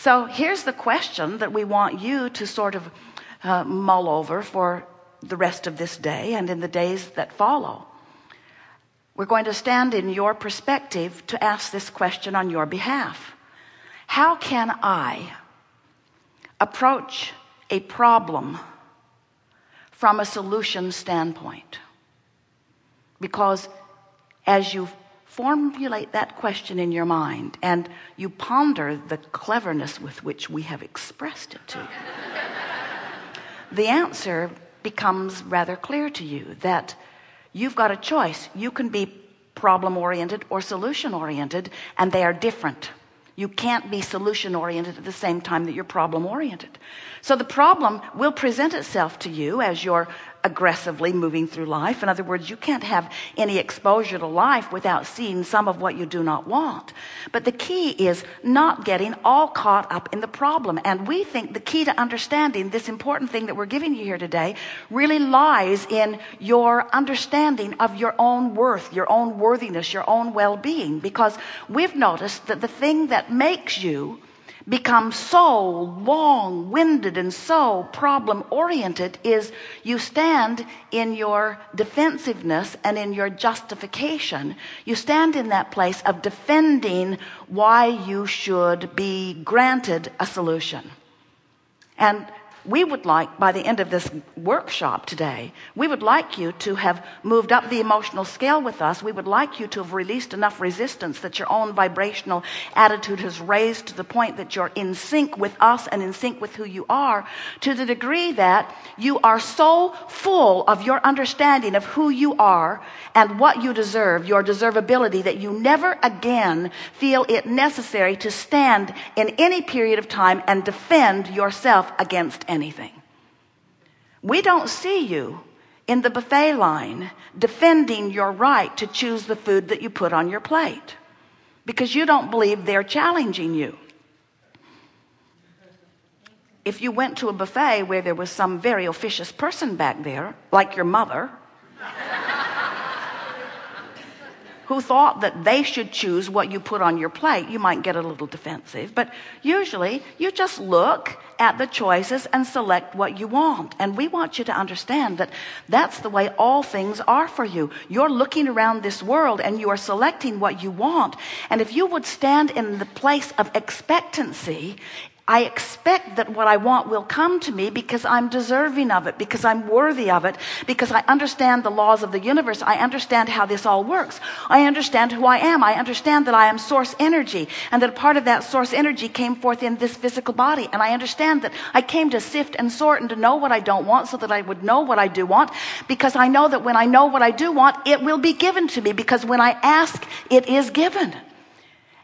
So here's the question that we want you to sort of mull over for the rest of this day and in the days that follow. We're going to stand in your perspective to ask this question on your behalf. How can I approach a problem from a solution standpoint? Because as you formulate that question in your mind and you ponder the cleverness with which we have expressed it to you, the answer becomes rather clear to you that you've got a choice. You can be problem-oriented or solution-oriented, and they are different. You can't be solution-oriented at the same time that you're problem-oriented. So the problem will present itself to you as you're aggressively moving through life. In other words, you can't have any exposure to life without seeing some of what you do not want. But the key is not getting all caught up in the problem. And we think the key to understanding this important thing that we're giving you here today really lies in your understanding of your own worth, your own worthiness, your own well-being. Because we've noticed that the thing that makes you become so long-winded and so problem-oriented is you stand in your defensiveness and in your justification. You stand in that place of defending why you should be granted a solution. And we would like, by the end of this workshop today, we would like you to have moved up the emotional scale with us. We would like you to have released enough resistance that your own vibrational attitude has raised to the point that you're in sync with us and in sync with who you are, to the degree that you are so full of your understanding of who you are and what you deserve, your deservability, that you never again feel it necessary to stand in any period of time and defend yourself against anything. We don't see you in the buffet line defending your right to choose the food that you put on your plate, because you don't believe they're challenging you. If you went to a buffet where there was some very officious person back there, like your mother, who thought that they should choose what you put on your plate, you might get a little defensive. But usually you just look at the choices and select what you want. And we want you to understand that that's the way all things are for you. You're looking around this world and you are selecting what you want. And if you would stand in the place of expectancy, I expect that what I want will come to me because I'm deserving of it, because I'm worthy of it, because I understand the laws of the universe. I understand how this all works. I understand who I am. I understand that I am source energy, and that a part of that source energy came forth in this physical body. And I understand that I came to sift and sort and to know what I don't want so that I would know what I do want, because I know that when I know what I do want, it will be given to me, because when I ask, it is given.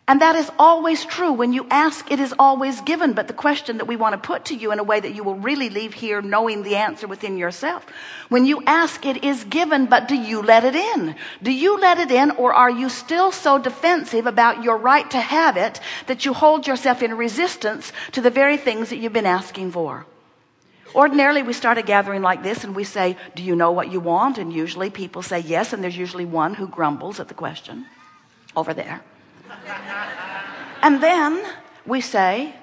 And that is always true. When you ask, it is always given. But the question that we want to put to you in a way that you will really leave here knowing the answer within yourself. When you ask, it is given, but do you let it in? Do you let it in, or are you still so defensive about your right to have it that you hold yourself in resistance to the very things that you've been asking for? Ordinarily, we start a gathering like this and we say, do you know what you want? And usually people say yes, and there's usually one who grumbles at the question over there. And then we say,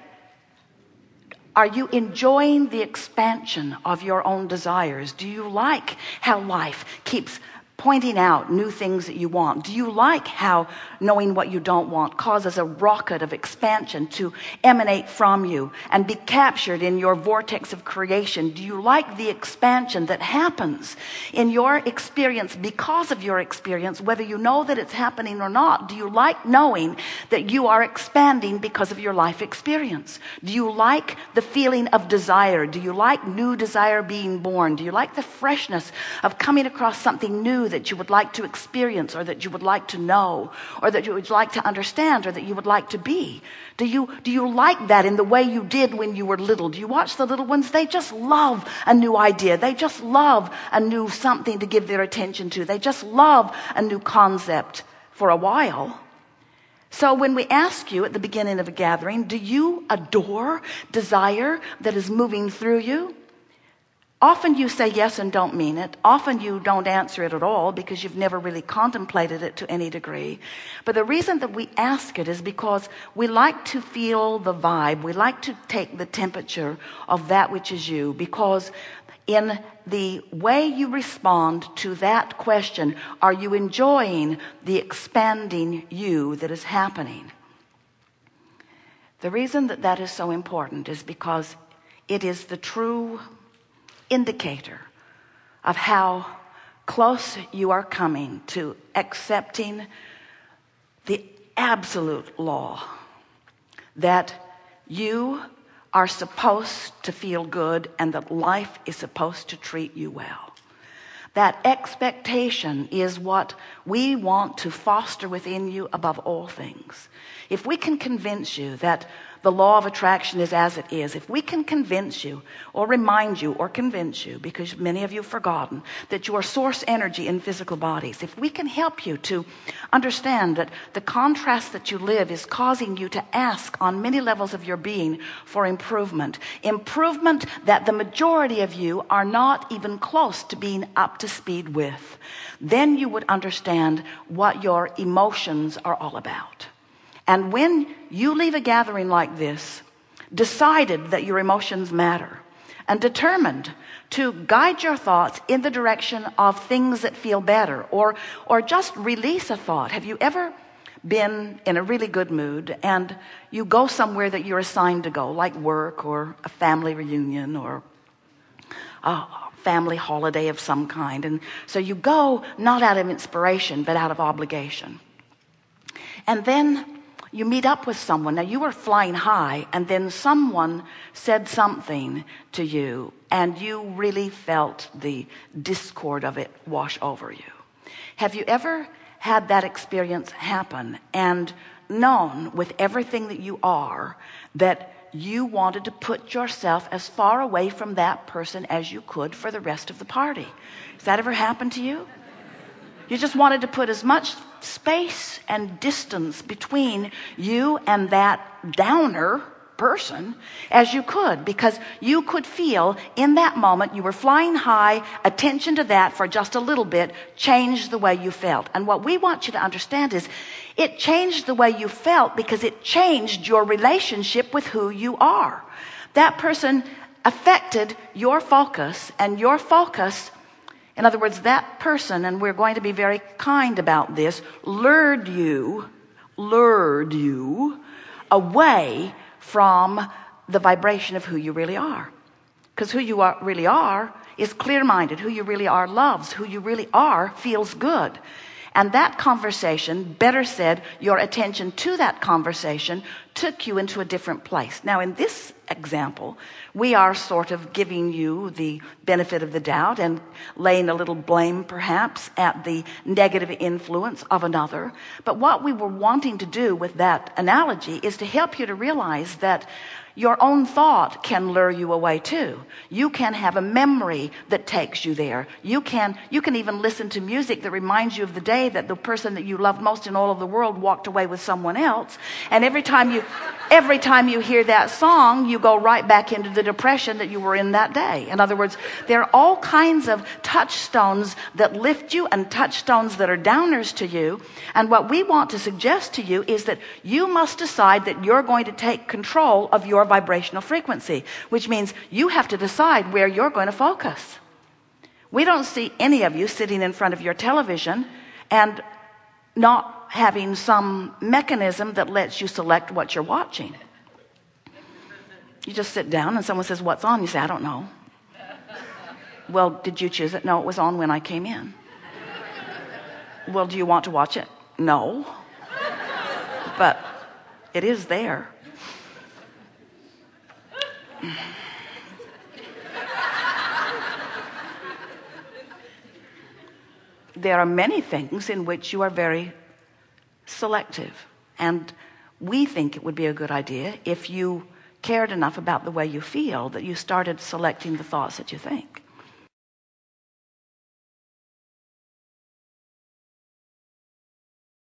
are you enjoying the expansion of your own desires? Do you like how life keeps pointing out new things that you want? Do you like how knowing what you don't want causes a rocket of expansion to emanate from you and be captured in your vortex of creation? Do you like the expansion that happens in your experience because of your experience, whether you know that it's happening or not? Do you like knowing that you are expanding because of your life experience? Do you like the feeling of desire? Do you like new desire being born? Do you like the freshness of coming across something new that you would like to experience, or that you would like to know, or that you would like to understand, or that you would like to be? Do you like that in the way you did when you were little? Do you watch the little ones? They just love a new idea. They just love a new something to give their attention to. They just love a new concept for a while. So when we ask you at the beginning of a gathering, do you adore desire that is moving through you? Often you say yes and don't mean it. Often you don't answer it at all because you've never really contemplated it to any degree. But the reason that we ask it is because we like to feel the vibe. We like to take the temperature of that which is you, because in the way you respond to that question, are you enjoying the expanding you that is happening? The reason that that is so important is because it is the true indicator of how close you are coming to accepting the absolute law that you are supposed to feel good and that life is supposed to treat you well. That expectation is what we want to foster within you above all things. If we can convince you that the law of attraction is as it is, if we can convince you or remind you or convince you, because many of you have forgotten, that you are source energy in physical bodies, if we can help you to understand that the contrast that you live is causing you to ask on many levels of your being for improvement that the majority of you are not even close to being up to speed with, then you would understand what your emotions are all about. And when you leave a gathering like this, decided that your emotions matter and determined to guide your thoughts in the direction of things that feel better, or just release a thought. Have you ever been in a really good mood and you go somewhere that you're assigned to go, like work or a family reunion or a family holiday of some kind, and so you go not out of inspiration but out of obligation, and then you meet up with someone. Now you were flying high, and then someone said something to you and you really felt the discord of it wash over you. Have you ever had that experience happen and known with everything that you are that you wanted to put yourself as far away from that person as you could for the rest of the party? Has that ever happened to you? You just wanted to put as much space and distance between you and that downer person as you could, because you could feel in that moment you were flying high. Attention to that for just a little bit changed the way you felt. And what we want you to understand is it changed the way you felt because it changed your relationship with who you are. That person affected your focus, and your focus, in other words, that person, and we're going to be very kind about this, lured you away from the vibration of who you really are. Because who you really are is clear-minded. Who you really are loves. Who you really are feels good. And that conversation, better said, your attention to that conversation took you into a different place. Now, in this example, we are sort of giving you the benefit of the doubt and laying a little blame, perhaps, at the negative influence of another. But what we were wanting to do with that analogy is to help you to realize that your own thought can lure you away too. You can have a memory that takes you there. You can even listen to music that reminds you of the day that the person that you loved most in all of the world walked away with someone else. And every time you hear that song, you go right back into the depression that you were in that day. In other words, there are all kinds of touchstones that lift you and touchstones that are downers to you. And what we want to suggest to you is that you must decide that you're going to take control of your vibrational frequency, which means you have to decide where you're going to focus. We don't see any of you sitting in front of your television and not having some mechanism that lets you select what you're watching. You just sit down and someone says, "What's on?" You say, "I don't know." "Well, did you choose it?" "No, it was on when I came in." "Well, do you want to watch it?" "No." "But it is there." There are many things in which you are very selective, and we think it would be a good idea if you cared enough about the way you feel that you started selecting the thoughts that you think.